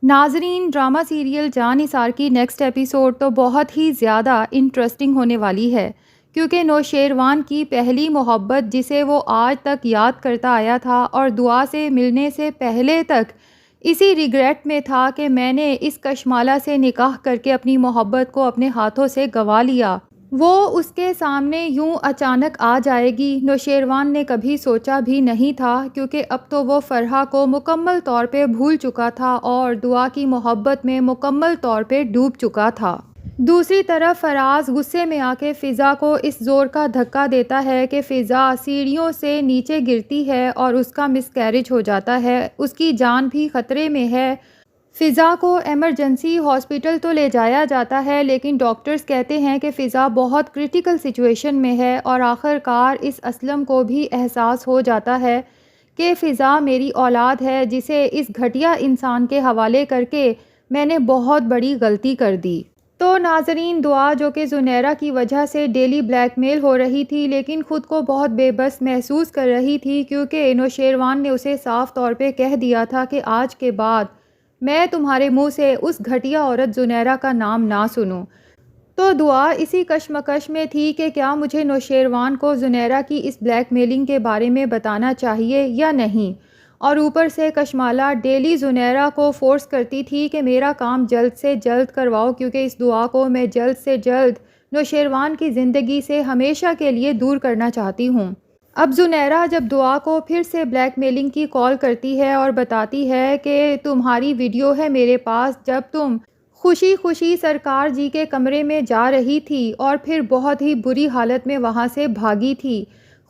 ناظرین، drama serial جان نثار کی next episode تو بہت ہی زیادہ انٹرسٹنگ ہونے والی ہے، کیونکہ نوشیروان کی پہلی محبت جسے وہ آج تک یاد کرتا آیا تھا اور دعا سے ملنے سے پہلے تک اسی ریگریٹ میں تھا کہ میں نے اس کشمالہ سے نکاح کر کے اپنی محبت کو اپنے ہاتھوں سے گنوا لیا، وہ اس کے سامنے یوں اچانک آ جائے گی، نوشیروان نے کبھی سوچا بھی نہیں تھا، کیونکہ اب تو وہ فرحہ کو مکمل طور پہ بھول چکا تھا اور دعا کی محبت میں مکمل طور پہ ڈوب چکا تھا۔ دوسری طرف فراز غصے میں آ کے فضا کو اس زور کا دھکا دیتا ہے کہ فضا سیڑھیوں سے نیچے گرتی ہے اور اس کا مس کیریج ہو جاتا ہے، اس کی جان بھی خطرے میں ہے۔ فضا کو ایمرجنسی ہاسپٹل تو لے جایا جاتا ہے، لیکن ڈاکٹرز کہتے ہیں کہ فضا بہت کرٹیکل سچویشن میں ہے، اور آخر کار اس اسلم کو بھی احساس ہو جاتا ہے کہ فضا میری اولاد ہے، جسے اس گھٹیا انسان کے حوالے کر کے میں نے بہت بڑی غلطی کر دی۔ تو ناظرین، دعا جو کہ زنیرہ کی وجہ سے ڈیلی بلیک میل ہو رہی تھی، لیکن خود کو بہت بے بس محسوس کر رہی تھی، کیونکہ نوشیروان نے اسے صاف طور پہ کہہ دیا تھا کہ آج کے بعد میں تمہارے منہ سے اس گھٹیا عورت زنیرہ کا نام نہ سنوں۔ تو دعا اسی کشمکش میں تھی کہ کیا مجھے نوشیروان کو زنیرہ کی اس بلیک میلنگ کے بارے میں بتانا چاہیے یا نہیں، اور اوپر سے کشمالہ ڈیلی زنیرہ کو فورس کرتی تھی کہ میرا کام جلد سے جلد کرواؤ، کیونکہ اس دعا کو میں جلد سے جلد نوشیروان کی زندگی سے ہمیشہ کے لیے دور کرنا چاہتی ہوں۔ اب زنیرہ جب دعا کو پھر سے بلیک میلنگ کی کال کرتی ہے اور بتاتی ہے کہ تمہاری ویڈیو ہے میرے پاس جب تم خوشی خوشی سرکار جی کے کمرے میں جا رہی تھی اور پھر بہت ہی بری حالت میں وہاں سے بھاگی تھی،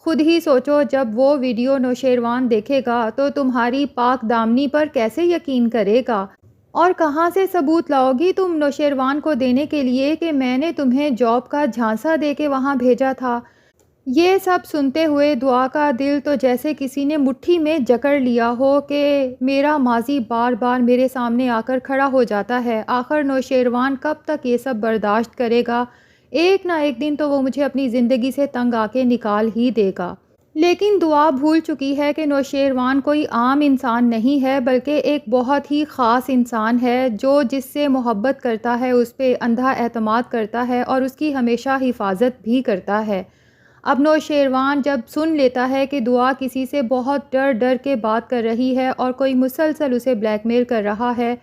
خود ہی سوچو جب وہ ویڈیو نوشیروان دیکھے گا تو تمہاری پاک دامنی پر کیسے یقین کرے گا، اور کہاں سے ثبوت لاؤ گی تم نوشیروان کو دینے کے لیے کہ میں نے تمہیں جاب کا جھانسا دے کے وہاں بھیجا تھا۔ یہ سب سنتے ہوئے دعا کا دل تو جیسے کسی نے مٹھی میں جکڑ لیا ہو کہ میرا ماضی بار بار میرے سامنے آ کر کھڑا ہو جاتا ہے، آخر نوشیروان کب تک یہ سب برداشت کرے گا، ایک نہ ایک دن تو وہ مجھے اپنی زندگی سے تنگ آ کے نکال ہی دے گا۔ لیکن دعا بھول چکی ہے کہ نوشیروان کوئی عام انسان نہیں ہے، بلکہ ایک بہت ہی خاص انسان ہے جو جس سے محبت کرتا ہے اس پہ اندھا اعتماد کرتا ہے اور اس کی ہمیشہ حفاظت بھی کرتا ہے۔ اب نوشیروان جب سن لیتا ہے کہ دعا کسی سے بہت ڈر ڈر کے بات کر رہی ہے اور کوئی مسلسل اسے بلیک میل کر رہا ہے،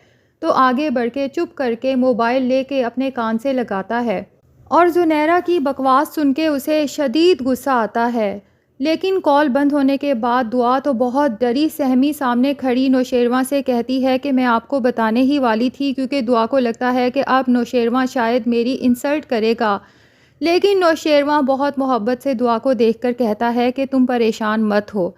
تو آگے بڑھ کے چپ کر کے موبائل لے کے اپنے کان سے لگاتا ہے، اور زنیرہ کی بکواس سن کے اسے شدید غصہ آتا ہے۔ لیکن کال بند ہونے کے بعد دعا تو بہت ڈری سہمی سامنے کھڑی نوشیروان سے کہتی ہے کہ میں آپ کو بتانے ہی والی تھی، کیونکہ دعا کو لگتا ہے کہ اب نوشیروان شاید میری انسلٹ کرے گا، لیکن نوشیروان بہت محبت سے دعا کو دیکھ کر کہتا ہے کہ تم پریشان مت ہو،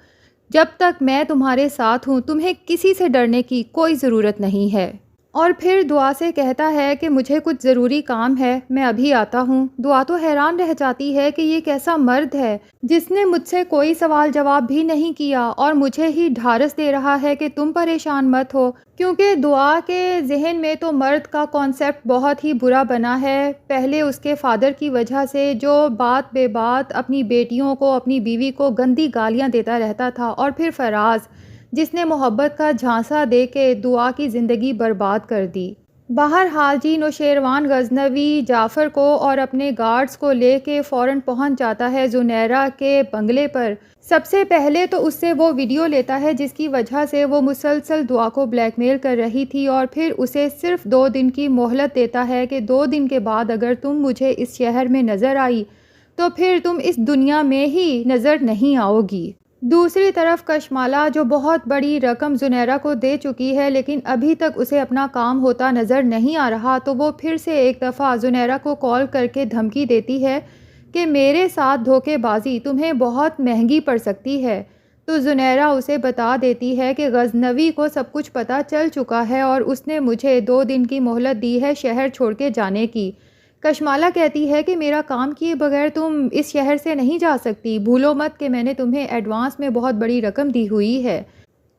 جب تک میں تمہارے ساتھ ہوں تمہیں کسی سے ڈرنے کی کوئی ضرورت نہیں ہے۔ اور پھر دعا سے کہتا ہے کہ مجھے کچھ ضروری کام ہے، میں ابھی آتا ہوں۔ دعا تو حیران رہ جاتی ہے کہ یہ کیسا مرد ہے جس نے مجھ سے کوئی سوال جواب بھی نہیں کیا اور مجھے ہی ڈھارس دے رہا ہے کہ تم پریشان مت ہو، کیونکہ دعا کے ذہن میں تو مرد کا کانسیپٹ بہت ہی برا بنا ہے، پہلے اس کے فادر کی وجہ سے جو بات بے بات اپنی بیٹیوں کو اپنی بیوی کو گندی گالیاں دیتا رہتا تھا، اور پھر فراز جس نے محبت کا جھانسا دے کے دعا کی زندگی برباد کر دی۔ بہرحال جی، نوشیروان غزنوی جعفر کو اور اپنے گارڈز کو لے کے فوراً پہنچ جاتا ہے زنیرہ کے بنگلے پر۔ سب سے پہلے تو اس سے وہ ویڈیو لیتا ہے جس کی وجہ سے وہ مسلسل دعا کو بلیک میل کر رہی تھی، اور پھر اسے صرف 2 دن کی مہلت دیتا ہے کہ 2 دن کے بعد اگر تم مجھے اس شہر میں نظر آئی تو پھر تم اس دنیا میں ہی نظر نہیں آؤ گی۔ دوسری طرف کشمالہ جو بہت بڑی رقم زنیرہ کو دے چکی ہے لیکن ابھی تک اسے اپنا کام ہوتا نظر نہیں آ رہا، تو وہ پھر سے ایک دفعہ زنیرہ کو کال کر کے دھمکی دیتی ہے کہ میرے ساتھ دھوکے بازی تمہیں بہت مہنگی پڑ سکتی ہے۔ تو زنیرہ اسے بتا دیتی ہے کہ غزنوی کو سب کچھ پتہ چل چکا ہے اور اس نے مجھے 2 دن کی مہلت دی ہے شہر چھوڑ کے جانے کی۔ کشمالہ کہتی ہے کہ میرا کام کیے بغیر تم اس شہر سے نہیں جا سکتی، بھولو مت کہ میں نے تمہیں ایڈوانس میں بہت بڑی رقم دی ہوئی ہے۔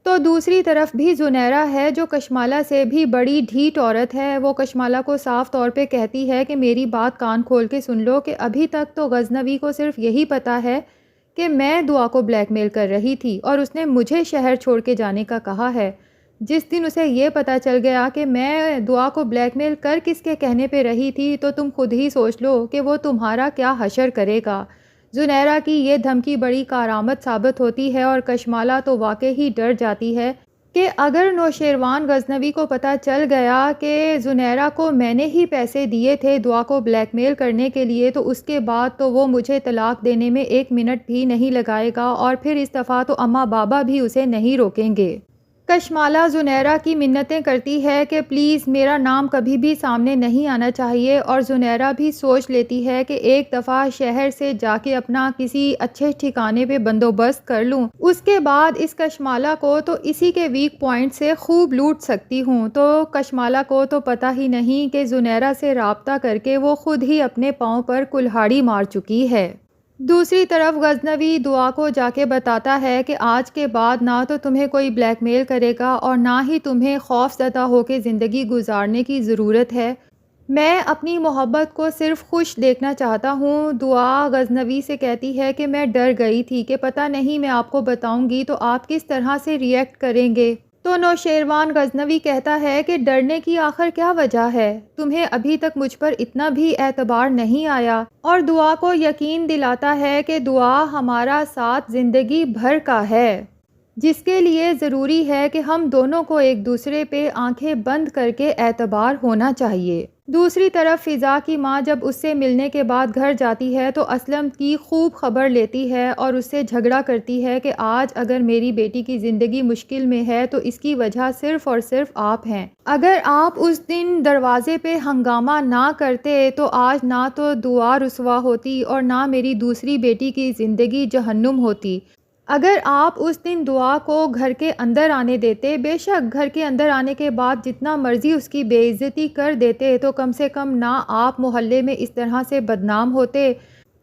تو دوسری طرف بھی زنیرہ ہے جو کشمالہ سے بھی بڑی ڈھیٹ عورت ہے، وہ کشمالہ کو صاف طور پہ کہتی ہے کہ میری بات کان کھول کے سن لو کہ ابھی تک تو غزنوی کو صرف یہی پتہ ہے کہ میں دعا کو بلیک میل کر رہی تھی اور اس نے مجھے شہر چھوڑ کے جانے کا کہا ہے، جس دن اسے یہ پتہ چل گیا کہ میں دعا کو بلیک میل کر کس کے کہنے پہ رہی تھی تو تم خود ہی سوچ لو کہ وہ تمہارا کیا حشر کرے گا۔ زنیرہ کی یہ دھمکی بڑی کارآمد ثابت ہوتی ہے اور کشمالہ تو واقعی ہی ڈر جاتی ہے کہ اگر نوشیروان غزنوی کو پتہ چل گیا کہ زنیرہ کو میں نے ہی پیسے دیے تھے دعا کو بلیک میل کرنے کے لیے تو اس کے بعد تو وہ مجھے طلاق دینے میں 1 منٹ بھی نہیں لگائے گا، اور پھر اس دفعہ تو اماں بابا بھی اسے نہیں روکیں گے۔ کشمالہ زنیرہ کی منتیں کرتی ہے کہ پلیز میرا نام کبھی بھی سامنے نہیں آنا چاہیے، اور زنیرہ بھی سوچ لیتی ہے کہ ایک دفعہ شہر سے جا کے اپنا کسی اچھے ٹھکانے پہ بندوبست کر لوں، اس کے بعد اس کشمالہ کو تو اسی کے ویک پوائنٹ سے خوب لوٹ سکتی ہوں۔ تو کشمالہ کو تو پتہ ہی نہیں کہ زنیرہ سے رابطہ کر کے وہ خود ہی اپنے پاؤں پر کلہاڑی مار چکی ہے۔ دوسری طرف غزنوی دعا کو جا کے بتاتا ہے کہ آج کے بعد نہ تو تمہیں کوئی بلیک میل کرے گا اور نہ ہی تمہیں خوف زدہ ہو کے زندگی گزارنے کی ضرورت ہے۔ میں اپنی محبت کو صرف خوش دیکھنا چاہتا ہوں۔ دعا غزنوی سے کہتی ہے کہ میں ڈر گئی تھی کہ پتہ نہیں میں آپ کو بتاؤں گی تو آپ کس طرح سے ریئیکٹ کریں گے۔ تو نوشیروان غزنوی کہتا ہے کہ ڈرنے کی آخر کیا وجہ ہے، تمہیں ابھی تک مجھ پر اتنا بھی اعتبار نہیں آیا، اور دعا کو یقین دلاتا ہے کہ دعا ہمارا ساتھ زندگی بھر کا ہے، جس کے لیے ضروری ہے کہ ہم دونوں کو ایک دوسرے پہ آنکھیں بند کر کے اعتبار ہونا چاہیے۔ دوسری طرف فضا کی ماں جب اس سے ملنے کے بعد گھر جاتی ہے تو اسلم کی خوب خبر لیتی ہے اور اس سے جھگڑا کرتی ہے کہ آج اگر میری بیٹی کی زندگی مشکل میں ہے تو اس کی وجہ صرف اور صرف آپ ہیں۔ اگر آپ اس دن دروازے پہ ہنگامہ نہ کرتے تو آج نہ تو دعا رسوا ہوتی اور نہ میری دوسری بیٹی کی زندگی جہنم ہوتی۔ اگر آپ اس دن دعا کو گھر کے اندر آنے دیتے، بے شک گھر کے اندر آنے کے بعد جتنا مرضی اس کی بے عزتی کر دیتے تو کم سے کم نہ آپ محلے میں اس طرح سے بدنام ہوتے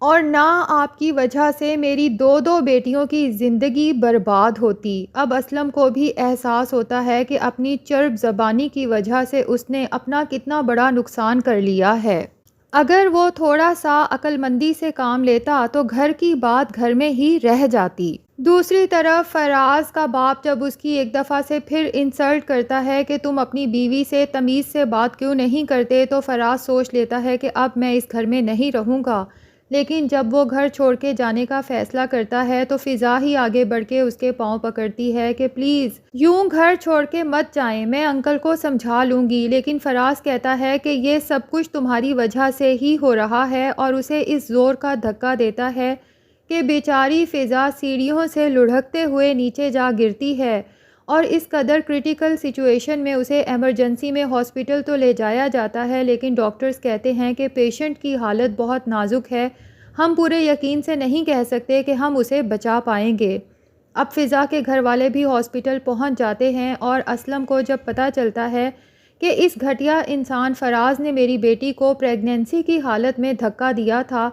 اور نہ آپ کی وجہ سے میری 2 بیٹیوں کی زندگی برباد ہوتی۔ اب اسلم کو بھی احساس ہوتا ہے کہ اپنی چرب زبانی کی وجہ سے اس نے اپنا کتنا بڑا نقصان کر لیا ہے۔ اگر وہ تھوڑا سا عقل مندی سے کام لیتا تو گھر کی بات گھر میں ہی رہ جاتی۔ دوسری طرف فراز کا باپ جب اس کی ایک دفعہ سے پھر انسلٹ کرتا ہے کہ تم اپنی بیوی سے تمیز سے بات کیوں نہیں کرتے تو فراز سوچ لیتا ہے کہ اب میں اس گھر میں نہیں رہوں گا، لیکن جب وہ گھر چھوڑ کے جانے کا فیصلہ کرتا ہے تو فضا ہی آگے بڑھ کے اس کے پاؤں پکڑتی ہے کہ پلیز یوں گھر چھوڑ کے مت جائیں، میں انکل کو سمجھا لوں گی، لیکن فراز کہتا ہے کہ یہ سب کچھ تمہاری وجہ سے ہی ہو رہا ہے اور اسے اس زور کا دھکا دیتا ہے کہ بیچاری فضا سیڑھیوں سے لڑھکتے ہوئے نیچے جا گرتی ہے، اور اس قدر کرٹیکل سچویشن میں اسے ایمرجنسی میں ہاسپٹل تو لے جایا جاتا ہے، لیکن ڈاکٹرز کہتے ہیں کہ پیشنٹ کی حالت بہت نازک ہے، ہم پورے یقین سے نہیں کہہ سکتے کہ ہم اسے بچا پائیں گے۔ اب فضا کے گھر والے بھی ہاسپٹل پہنچ جاتے ہیں اور اسلم کو جب پتہ چلتا ہے کہ اس گھٹیا انسان فراز نے میری بیٹی کو پریگننسی کی حالت میں دھکا دیا تھا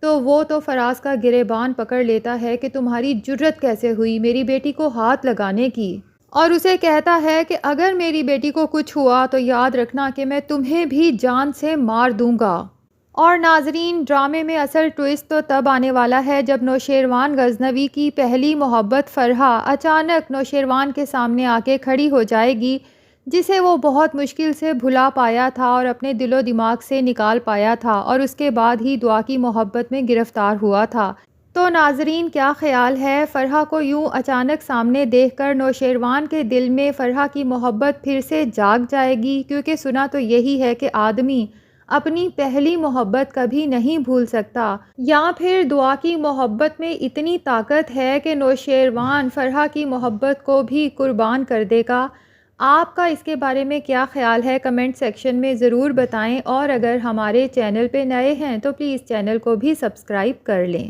تو وہ تو فراز کا گریبان پکڑ لیتا ہے کہ تمہاری جرت کیسے ہوئی میری بیٹی کو ہاتھ لگانے کی، اور اسے کہتا ہے کہ اگر میری بیٹی کو کچھ ہوا تو یاد رکھنا کہ میں تمہیں بھی جان سے مار دوں گا۔ اور ناظرین، ڈرامے میں اصل ٹوئسٹ تو تب آنے والا ہے جب نوشیروان غزنوی کی پہلی محبت فرحہ اچانک نوشیروان کے سامنے آ کے کھڑی ہو جائے گی، جسے وہ بہت مشکل سے بھلا پایا تھا اور اپنے دل و دماغ سے نکال پایا تھا، اور اس کے بعد ہی دعا کی محبت میں گرفتار ہوا تھا۔ تو ناظرین، کیا خیال ہے؟ فرحہ کو یوں اچانک سامنے دیکھ کر نوشیروان کے دل میں فرحہ کی محبت پھر سے جاگ جائے گی؟ کیونکہ سنا تو یہی ہے کہ آدمی اپنی پہلی محبت کبھی نہیں بھول سکتا، یا پھر دعا کی محبت میں اتنی طاقت ہے کہ نوشیروان فرحہ کی محبت کو بھی قربان کر دے گا۔ آپ کا اس کے بارے میں کیا خیال ہے؟ کمنٹ سیکشن میں ضرور بتائیں، اور اگر ہمارے چینل پہ نئے ہیں تو پلیز چینل کو بھی سبسکرائب کر لیں۔